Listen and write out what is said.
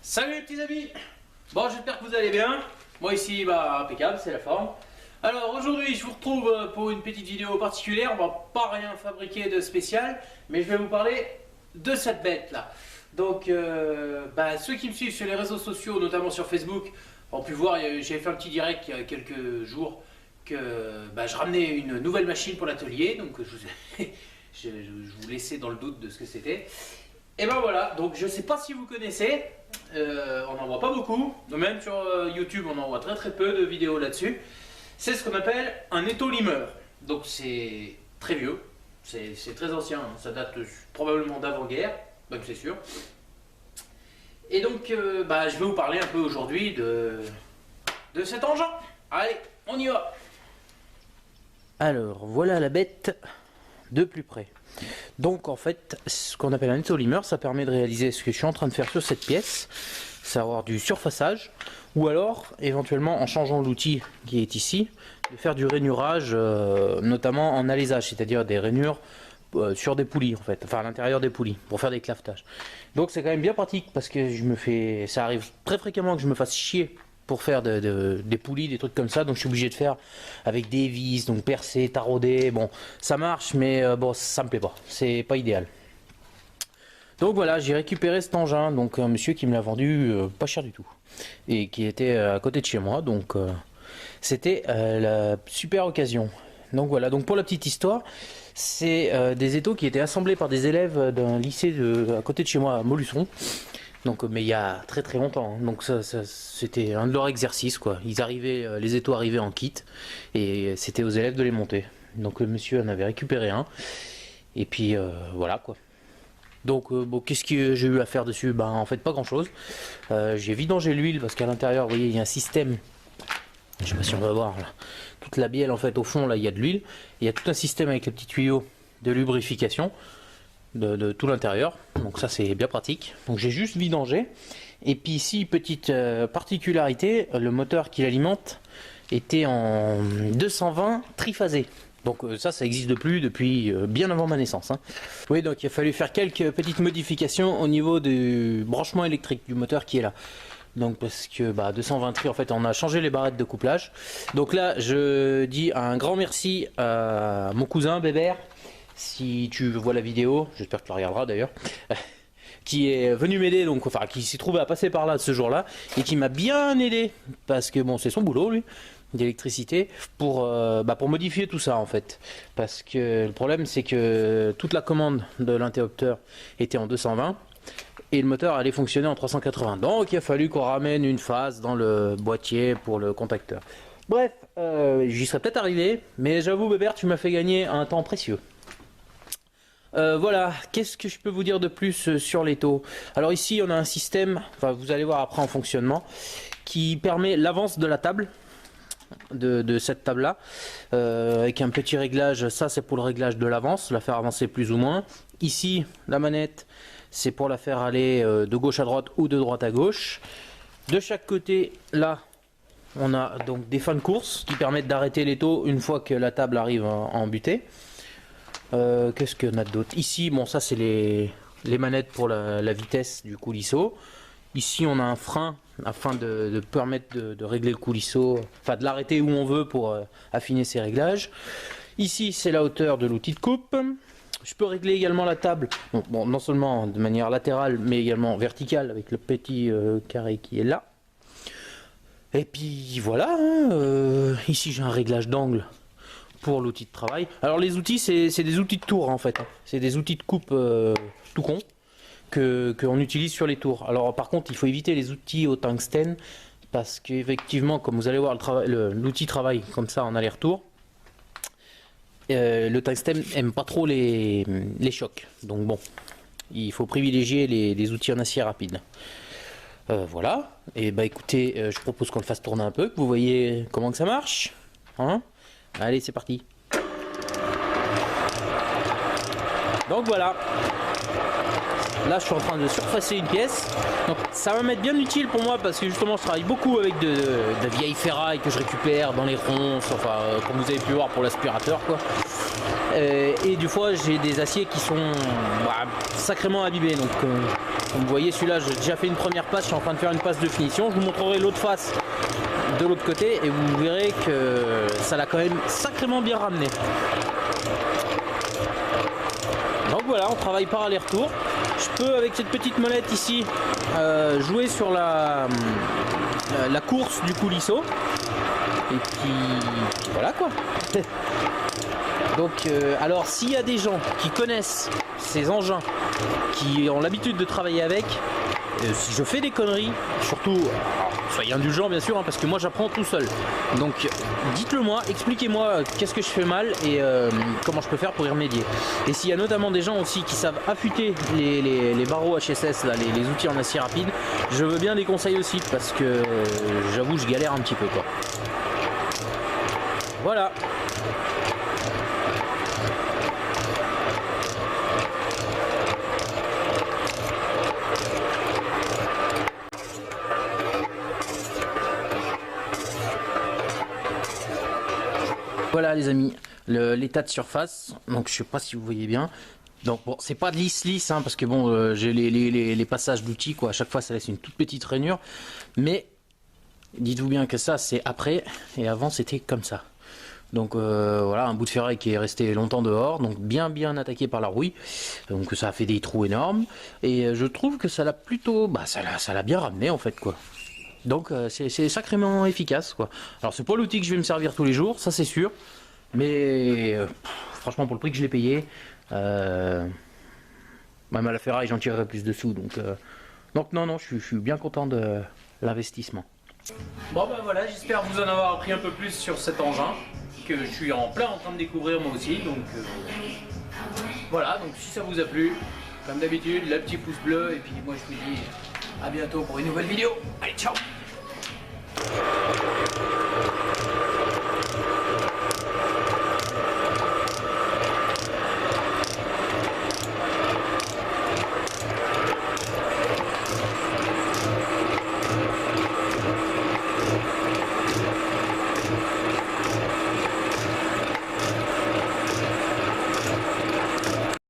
Salut les petits amis. Bon, j'espère que vous allez bien. Moi ici, impeccable, c'est la forme. Alors aujourd'hui, je vous retrouve pour une petite vidéo particulière. On va pas rien fabriquer de spécial, mais je vais vous parler de cette bête là. Donc, ceux qui me suivent sur les réseaux sociaux, notamment sur Facebook, ont pu voir, j'avais fait un petit direct il y a quelques jours que je ramenais une nouvelle machine pour l'atelier. Donc je vous laissais dans le doute de ce que c'était. Et ben voilà, donc je sais pas si vous connaissez, on n'en voit pas beaucoup, même sur YouTube on en voit très peu de vidéos là-dessus. C'est ce qu'on appelle un étau-limeur. Donc c'est très vieux, c'est très ancien, hein. Ça date probablement d'avant-guerre, même c'est sûr. Et donc je vais vous parler un peu aujourd'hui de cet engin. Allez, on y va. Alors voilà la bête de plus près. Donc en fait, ce qu'on appelle un étau-limeur, ça permet de réaliser ce que je suis en train de faire sur cette pièce, savoir du surfaçage, ou alors éventuellement en changeant l'outil qui est ici, de faire du rainurage, notamment en alésage, c'est-à-dire des rainures sur des poulies en fait, enfin à l'intérieur des poulies, pour faire des clavetages. Donc c'est quand même bien pratique parce que ça arrive très fréquemment que je me fasse chier pour faire des poulies, des trucs comme ça, donc je suis obligé de faire avec des vis, donc percer, tarauder, bon ça marche mais bon ça me plaît pas, c'est pas idéal. Donc voilà, j'ai récupéré cet engin, donc un monsieur qui me l'a vendu pas cher du tout, et qui était à côté de chez moi, donc c'était la super occasion. Donc voilà, donc pour la petite histoire, c'est des étaux qui étaient assemblés par des élèves d'un lycée à côté de chez moi à Montluçon. Donc, mais il y a très longtemps, hein. Donc c'était un de leurs exercices quoi. Les étaux arrivaient en kit et c'était aux élèves de les monter. Donc le monsieur en avait récupéré un et puis voilà quoi. Donc bon, qu'est-ce que j'ai eu à faire dessus? En fait pas grand chose. J'ai vidangé l'huile parce qu'à l'intérieur, vous voyez, il y a un système. Je sais pas si on va voir là. Toute la bielle en fait au fond là, il y a de l'huile. Il y a tout un système avec les petits tuyaux de lubrification de tout l'intérieur, donc ça c'est bien pratique. Donc j'ai juste vidangé, et puis ici petite particularité, le moteur qui l'alimente était en 220 triphasé. Donc ça existe plus depuis bien avant ma naissance, hein. Oui, donc il a fallu faire quelques petites modifications au niveau du branchement électrique du moteur qui est là. Donc parce que 220 tri, en fait on a changé les barrettes de couplage. Donc là je dis un grand merci à mon cousin Bébert, si tu vois la vidéo, j'espère que tu la regarderas d'ailleurs, qui est venu m'aider, donc enfin qui s'est trouvé à passer par là ce jour-là et qui m'a bien aidé parce que bon c'est son boulot lui d'électricité pour modifier tout ça en fait, parce que le problème c'est que toute la commande de l'interrupteur était en 220 et le moteur allait fonctionner en 380, donc il a fallu qu'on ramène une phase dans le boîtier pour le contacteur. Bref, j'y serais peut-être arrivé, mais j'avoue Bébert, tu m'as fait gagner un temps précieux. Voilà, qu'est-ce que je peux vous dire de plus sur l'étau? Alors ici on a un système, enfin vous allez voir après en fonctionnement, qui permet l'avance de la table, de cette table là, avec un petit réglage. Ça c'est pour le réglage de l'avance, la faire avancer plus ou moins. Ici la manette, c'est pour la faire aller de gauche à droite ou de droite à gauche. De chaque côté là, on a donc des fins de course qui permettent d'arrêter l'étau une fois que la table arrive en butée. Qu'est-ce qu'on a d'autre? Ici, bon ça c'est les manettes pour la vitesse du coulisseau. Ici on a un frein afin de permettre de régler le coulisseau, enfin de l'arrêter où on veut pour affiner ses réglages. Ici c'est la hauteur de l'outil de coupe. Je peux régler également la table, bon, non seulement de manière latérale mais également verticale avec le petit carré qui est là. Et puis voilà, hein, ici j'ai un réglage d'angle pour l'outil de travail. Alors les outils c'est des outils de tour en fait, c'est des outils de coupe tout con qu'on utilise sur les tours. Alors par contre il faut éviter les outils au tungstène parce qu'effectivement comme vous allez voir l'outil travaille comme ça en aller-retour, le tungstène aime pas trop les chocs, donc bon il faut privilégier les outils en acier rapide. Voilà, et écoutez, je propose qu'on le fasse tourner un peu, que vous voyez comment que ça marche, hein. Allez, c'est parti. Donc voilà. Là, je suis en train de surfacer une pièce. Donc ça va m'être bien utile pour moi parce que justement, je travaille beaucoup avec de vieilles ferrailles que je récupère dans les ronces. Enfin, comme vous avez pu voir pour l'aspirateur, quoi. et du fois j'ai des aciers qui sont sacrément abîmés. Donc comme vous voyez, celui-là j'ai déjà fait une première passe, je suis en train de faire une passe de finition. Je vous montrerai l'autre face de l'autre côté et vous verrez que ça l'a quand même sacrément bien ramené. Donc voilà, on travaille par aller-retour. Je peux avec cette petite molette ici jouer sur la course du coulisseau. Et puis voilà quoi. Donc alors s'il y a des gens qui connaissent ces engins, qui ont l'habitude de travailler avec, si je fais des conneries, surtout soyez indulgents bien sûr, hein, parce que moi j'apprends tout seul. Donc dites-le moi, expliquez-moi qu'est-ce que je fais mal et comment je peux faire pour y remédier. Et s'il y a notamment des gens aussi qui savent affûter les barreaux HSS, là, les outils en acier rapide, je veux bien des conseils aussi parce que j'avoue je galère un petit peu quoi. Voilà. Voilà les amis, l'état de surface. Donc je sais pas si vous voyez bien. Donc bon, c'est pas de lisse hein, parce que bon, j'ai les passages d'outils quoi. À chaque fois ça laisse une toute petite rainure. Mais dites-vous bien que ça c'est après et avant c'était comme ça. Donc voilà, un bout de ferraille qui est resté longtemps dehors, donc bien attaqué par la rouille, donc ça a fait des trous énormes, et je trouve que ça l'a plutôt, ça l'a bien ramené en fait quoi. Donc c'est sacrément efficace quoi. Alors c'est pas l'outil que je vais me servir tous les jours, ça c'est sûr, mais franchement pour le prix que je l'ai payé, même à la ferraille j'en tirerai plus dessous, donc non, je suis bien content de l'investissement. Bon ben voilà, j'espère vous en avoir appris un peu plus sur cet engin que je suis en train de découvrir moi aussi, donc voilà, donc si ça vous a plu, comme d'habitude, le petit pouce bleu, et puis moi je vous dis à bientôt pour une nouvelle vidéo. Allez, ciao!